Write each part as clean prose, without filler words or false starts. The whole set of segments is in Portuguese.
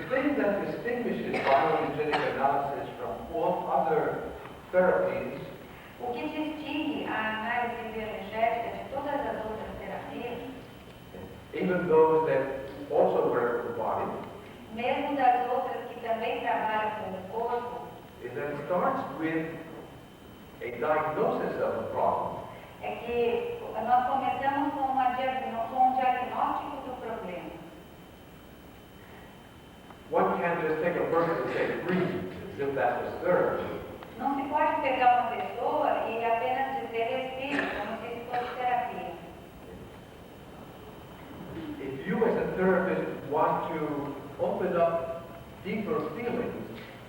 thing that distinguishes bioenergetic analysis from all other therapies O que distingue a análise bioenergética de todas as outras terapias, even those that also work with the body, mesmo das outras que também trabalham com o corpo, is that it starts with a diagnosis of the problem. é que nós começamos com um diagnóstico do problema. One can't just take a person and say, breathe, as if that was therapy. Não se pode pegar uma pessoa e apenas dizer respire, como se isso fosse terapia. If you as a therapist want to open up deeper feelings,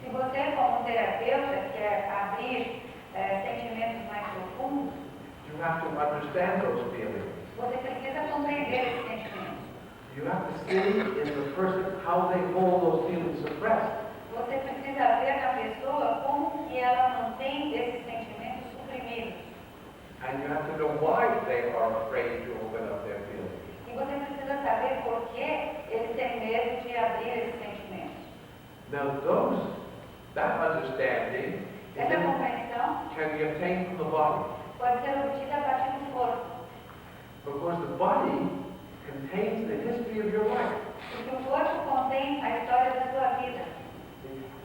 Se você, como terapeuta, quer abrir sentimentos mais profundos, you have to understand those feelings. você precisa compreender esses sentimentos. You have to see in the person how they hold those feelings suppressed. Você precisa ver na pessoa como que ela mantém esses sentimentos suprimidos. And you have to know why they are afraid to open up their feelings. E você precisa saber por que eles têm medo de abrir esses sentimentos. Now that understanding Essa compreensão can be obtained from the body. pode ser obtida a partir do corpo. Because the body contains the history of your life. Porque o corpo contém a história da sua vida.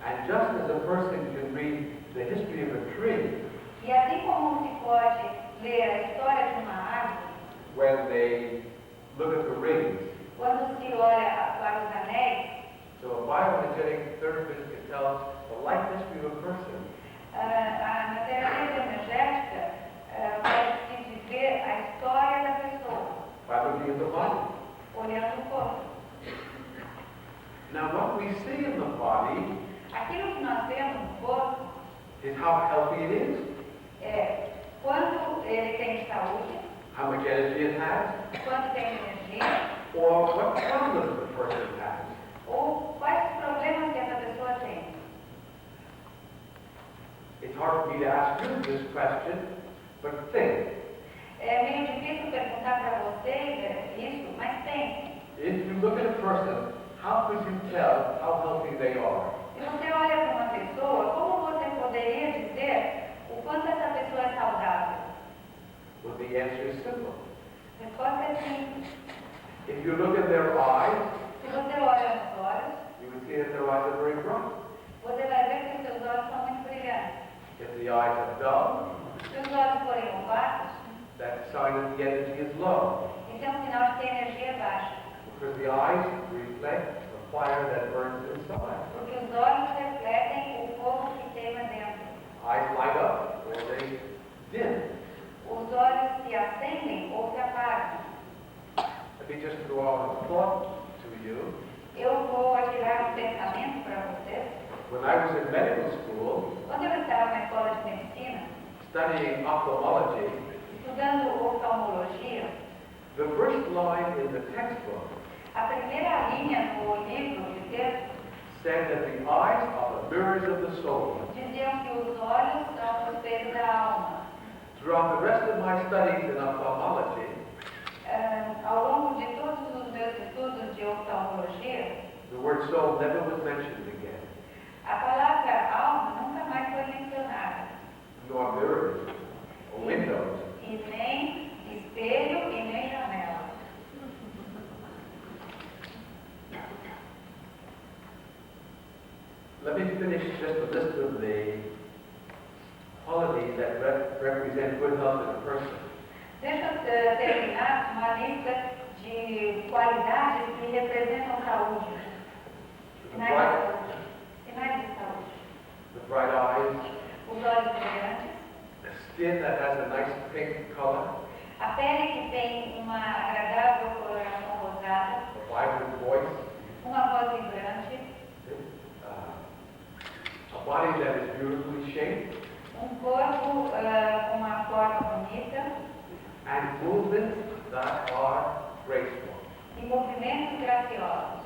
And just as a person can read the history of a tree, E assim como se pode ler a história de uma árvore, when they look at the rings, quando se olha para os anéis, so a bioenergetic therapist can tell the life history of a person. na terapia energética pode-se dizer a história da pessoa, By looking at the body. olhando o corpo. Now what we see in the body Aquilo que nós vemos no corpo is how healthy it is, é quanto ele tem de saúde, how much energy it has, quanto tem de energia, or what problems the person has. ou quais os problemas que essa pessoa tem. It's hard for me to ask you this question, but think. É meio difícil perguntar para vocês isso, mas pensem. If you look at a person, how could you tell how healthy they are? Se você olha para uma pessoa, como você poderia dizer o quanto essa pessoa é saudável? Well, the answer is simple. A resposta é simples. If you look at their eyes, Se você olha nos olhos, you would see that their eyes are very bright. você vai ver que os seus olhos são muito brilhantes. If the eyes are dull, Se os olhos forem opacos, that's a sign that the energy is low. isso é um sinal de que a energia é baixa. Because the eyes reflect the fire that burns inside. Porque os olhos refletem o fogo que queima dentro. Eyes light up or they dim. Os olhos se acendem ou se apagam. Let me just throw out a thought to you. Eu vou atirar um pensamento para vocês. When I was in medical school, Quando eu estava na escola de medicina, studying ophthalmology, estudando oftalmologia, the first line in the textbook a primeira linha no livro de texto said that the eyes are the mirrors of the soul. diziam que os olhos são o espelho da alma. Throughout the rest of my studies in ophthalmology, Ao longo de todos os meus estudos de oftalmologia, the word soul never was mentioned again, a palavra alma nunca mais foi mencionada. nor mirrors or windows. E nem espelho e nem janela. Let me finish just a list of the qualities that represent good health in a person. Deixa eu terminar uma lista de qualidades que representam saúde. Sinais de saúde. The bright eyes, Os olhos brilhantes, the skin that has a nice pink color, a pele que tem uma agradável coloração rosada, a vibrant voice, uma voz vibrante, a body that is beautifully shaped, corpo com uma forma bonita and movements that are graceful. e movimentos graciosos.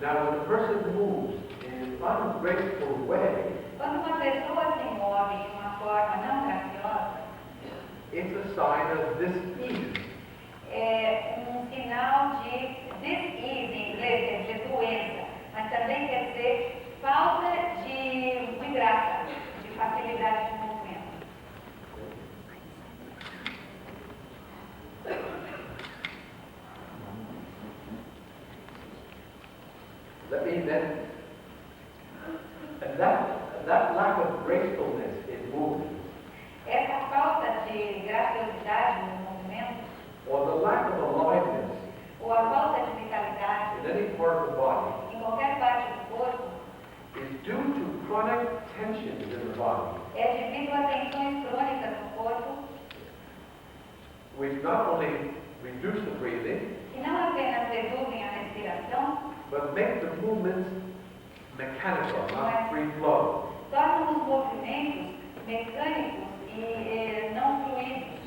Now, when a person moves in an ungraceful way, Quando uma pessoa se move de uma forma não graciosa, it's a sign of dis-ease. é um sinal de dis-ease, em inglês, de doença, mas também That means that lack of gracefulness in movement, Essa falta de graciosidade no movimento, or the lack of aliveness ou a falta de vitalidade in any part of the body, em qualquer parte do corpo, is due to chronic tensions in the body, é devido a tensões crônicas no corpo, which not only reduce the breathing, que não apenas reduzem a respiração, but make the movements mechanical, not free flow. tornam os movimentos mecânicos e não fluidos,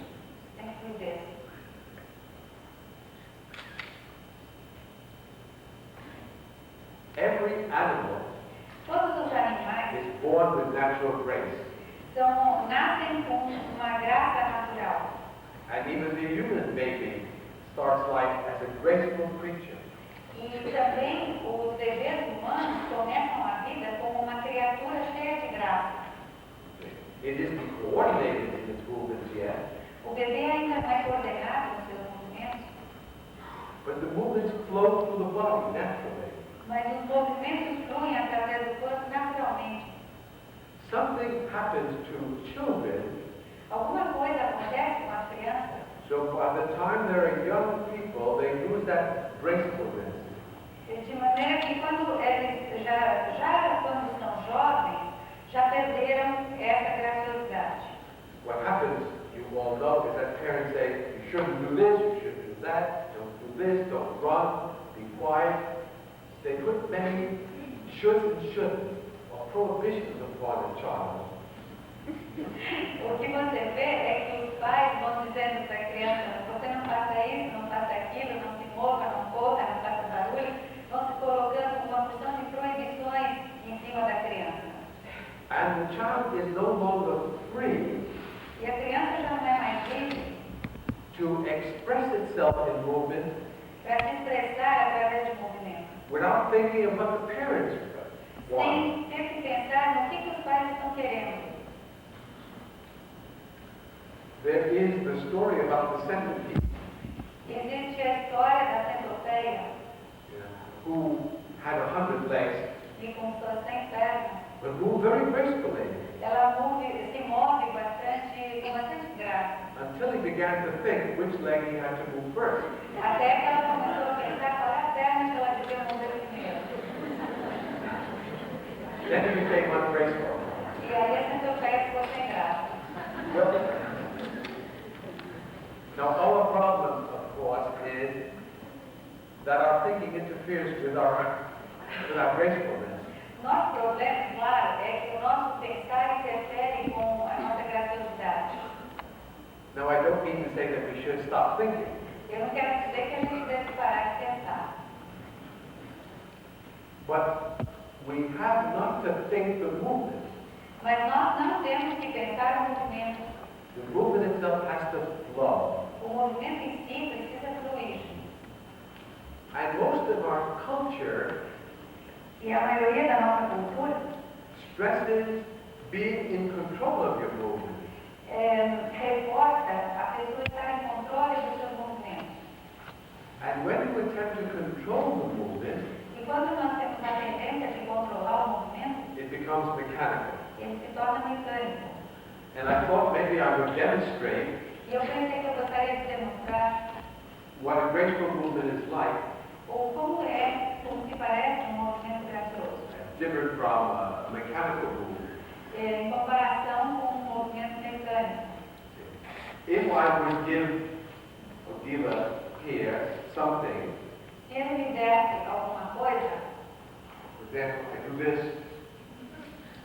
sem fluidez. Every animal Todos os animais is born with natural grace, nascem com uma graça natural. and even the human baby starts life as a graceful creature. E também os bebês humanos começam a vida como uma criatura cheia de graça. It isn't coordinated in its movements yet, O bebê ainda não é coordenado nos seus movimentos, but the movements flow through the body naturally. mas os movimentos fluem através do corpo naturalmente. Something happens to children, Alguma coisa acontece com as crianças, so by the time they're young people, they lose that gracefulness. de maneira que quando eles já quando são jovens, já perderam essa graciosidade. What happens, you all know, is that parents say, you shouldn't do this, you shouldn't do that, don't do this, don't run, be quiet. They put many shoulds and shouldn't, or prohibitions upon a child. O que você vê é que os pais vão dizendo para a criança, você não faça isso, não faça aquilo, não se mova, não corra, não faça barulho, vão se colocando uma porção de proibições em cima da criança. And the child is no longer free E a criança já não é mais livre to express itself in movement para se expressar através de movimento, without thinking of what the parents want. sem ter que pensar no que os pais estão querendo. There is the story about the centipede, Existe a história da centopeia, who had 100 legs, que com suas 100 pernas, but moved very gracefully ela se move bastante, com bastante graça. until he began to think which leg he had to move first. Até que ela começou a pensar qual é a perna que ela devia mover primeiro. Then he became ungraceful. E aí a centopeia ficou sem graça. Well, now our problem, of course, is that our thinking interferes with our gracefulness. Nosso problema, claro, é que o nosso pensar interfere com a nossa graciosidade. Now I don't mean to say that we should stop thinking, Eu não quero dizer que a gente deve parar de pensar. but we have not to think the movement. Mas nós não temos que pensar o movimento. The movement itself has to flow. O movimento em si precisa fluir. And most of our culture E a maioria da nossa cultura stresses being in control of your movement. reforça a pessoa estar em controle dos seus movimentos. And when you attempt to control the movement, E quando nós temos a tendência de controlar o movimento, it becomes mechanical. ele se torna mecânico. And I thought maybe I would demonstrate E eu pensei que eu gostaria de demonstrar what a graceful movement is like, ou como se parece um movimento gracioso, different from a mechanical movement. em comparação com um movimento mecânico. If I would give Odila here something, Se ele me desse alguma coisa, for example, I do this,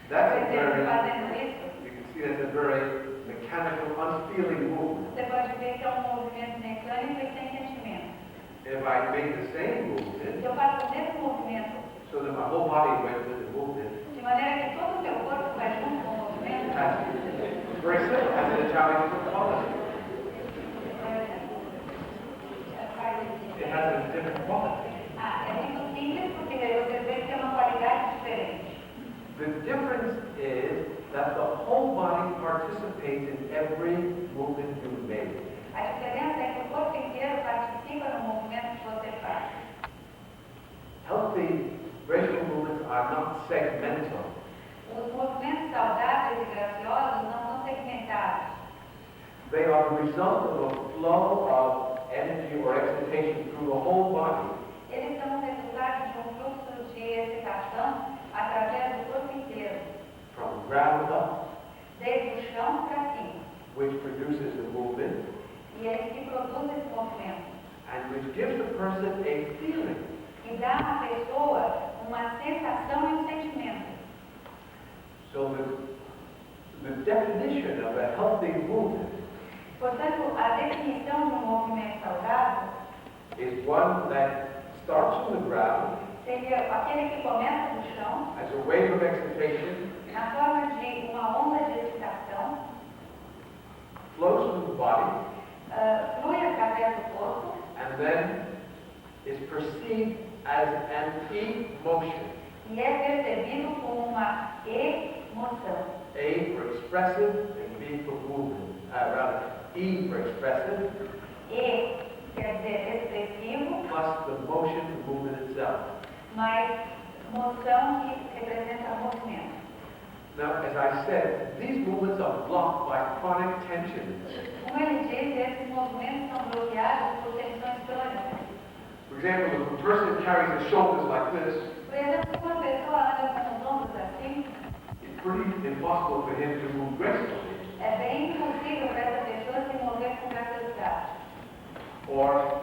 por that's a exemplo, very, fazendo isso, you can see that's a very mechanical, unfeeling movement. você pode ver que é um movimento mecânico e sem sentimento. If I make the same Se movement, eu faço o mesmo movimento, so that my whole body went with the movement, de maneira que todo o seu corpo vai junto com o movimento, it's very simple, as an Italian quality. It has a different quality. é muito simples porque você vê que tem uma qualidade diferente. The difference is that the whole body participates in every movement you make. A diferença é que o corpo inteiro participa no movimento que você faz. Healthy, very not segmental. Os movimentos saudáveis e graciosos não são segmentados. They are the result of a flow of energy or excitation through the whole body, Eles são o resultado de um fluxo de excitação através do corpo inteiro, from ground up, desde o chão para cima. which produces the movement, E eles que produzem esse movimento. and which gives the person a feeling. E dá à pessoa uma sensação e um sentimento. So the definition of a healthy movement Portanto, a definição de um movimento saudável is one that starts from the ground seria aquele que começa no chão, as a wave of excitation, na forma de uma onda de excitação, flows through the body, flui através do corpo and then is perceived as an emotion. e é percebido como uma emoção. A for expressive and B for movement. Rather, E for expressive E quer dizer expressivo, plus the motion, the movement itself. mas moção que representa movimento. Now, as I said, these movements are blocked by chronic tensions. Como ele diz, esses movimentos são bloqueados por tensões crônicas. For example, if a person carries his shoulders like this, Por exemplo, se uma pessoa anda com os ombros assim, it's pretty impossible for him to move gracefully. é bem impossível para essa pessoa se mover com graciosidade. Or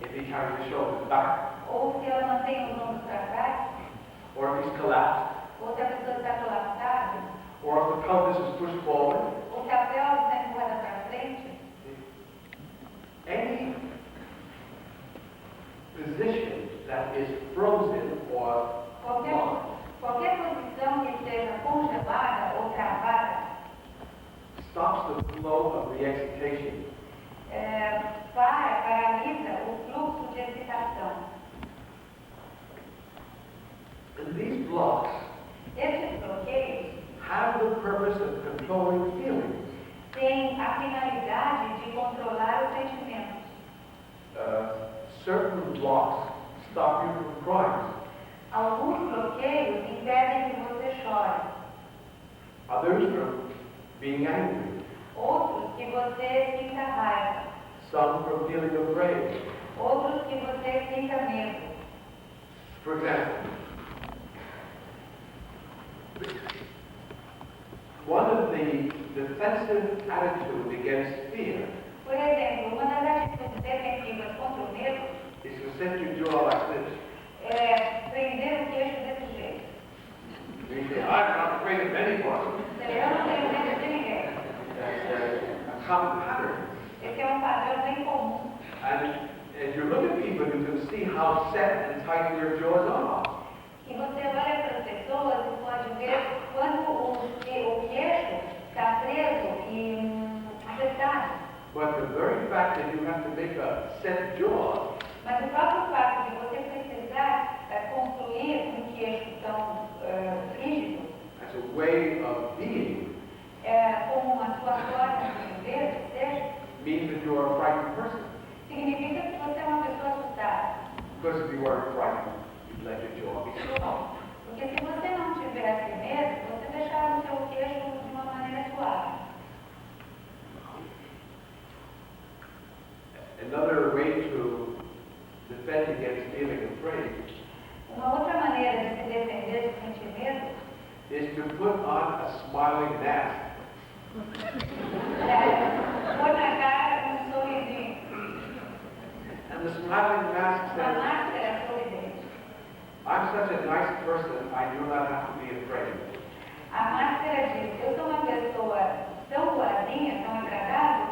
if he carries his shoulders back, Ou se ela mantém os ombros para trás, or if he's collapsed, ou se a pessoa está colapsada, or if the pelvis is pushed forward. ou se a pelve está empurrada para frente, Any position that is frozen or locked qualquer posição que esteja congelada ou travada, stops the flow of the excitation. paralisa o fluxo de excitação. And these blocks Esses bloqueios have the purpose of controlling feelings. têm a finalidade de controlar os sentimentos. Certain blocks stop you from crying. Alguns bloqueios impedem que você chore, Others from being angry. outros que você sinta raiva, Some from feeling afraid. outros que você sinta medo. For example, one of the defensive attitudes against fear Por exemplo, uma das atitudes defensivas contra o medo is to set your jaw like this. é prender o queixo desse jeito. You say, I'm not afraid of anyone. Eu não tenho medo de ninguém. That's a common pattern. Esse é um padrão bem comum. And as you look at people, you can see how set and tight their jaws are. E você olha para as pessoas e pode ver quando o queixo está preso e apertado. But the very fact that you have to make a set jaw Mas o próprio fato de você precisar construir um queixo tão rígido, as a way of being como a sua forma de viver, seja, means that you are a frightened person. significa que você é uma pessoa assustada. Because if you weren't frightened, you'd let your jaw be strong. Porque se você não tivesse medo, você deixava o seu queixo de uma maneira suave. Another way to defend against feeling afraid Uma outra maneira de se defender de sentir medo is to put on a smiling mask. é pôr na cara um sorrisinho, And the smiling mask uma says, máscara sorridente. I'm such a nice person, I do not have to be afraid. A máscara diz, eu sou uma pessoa tão boazinha, tão agradável,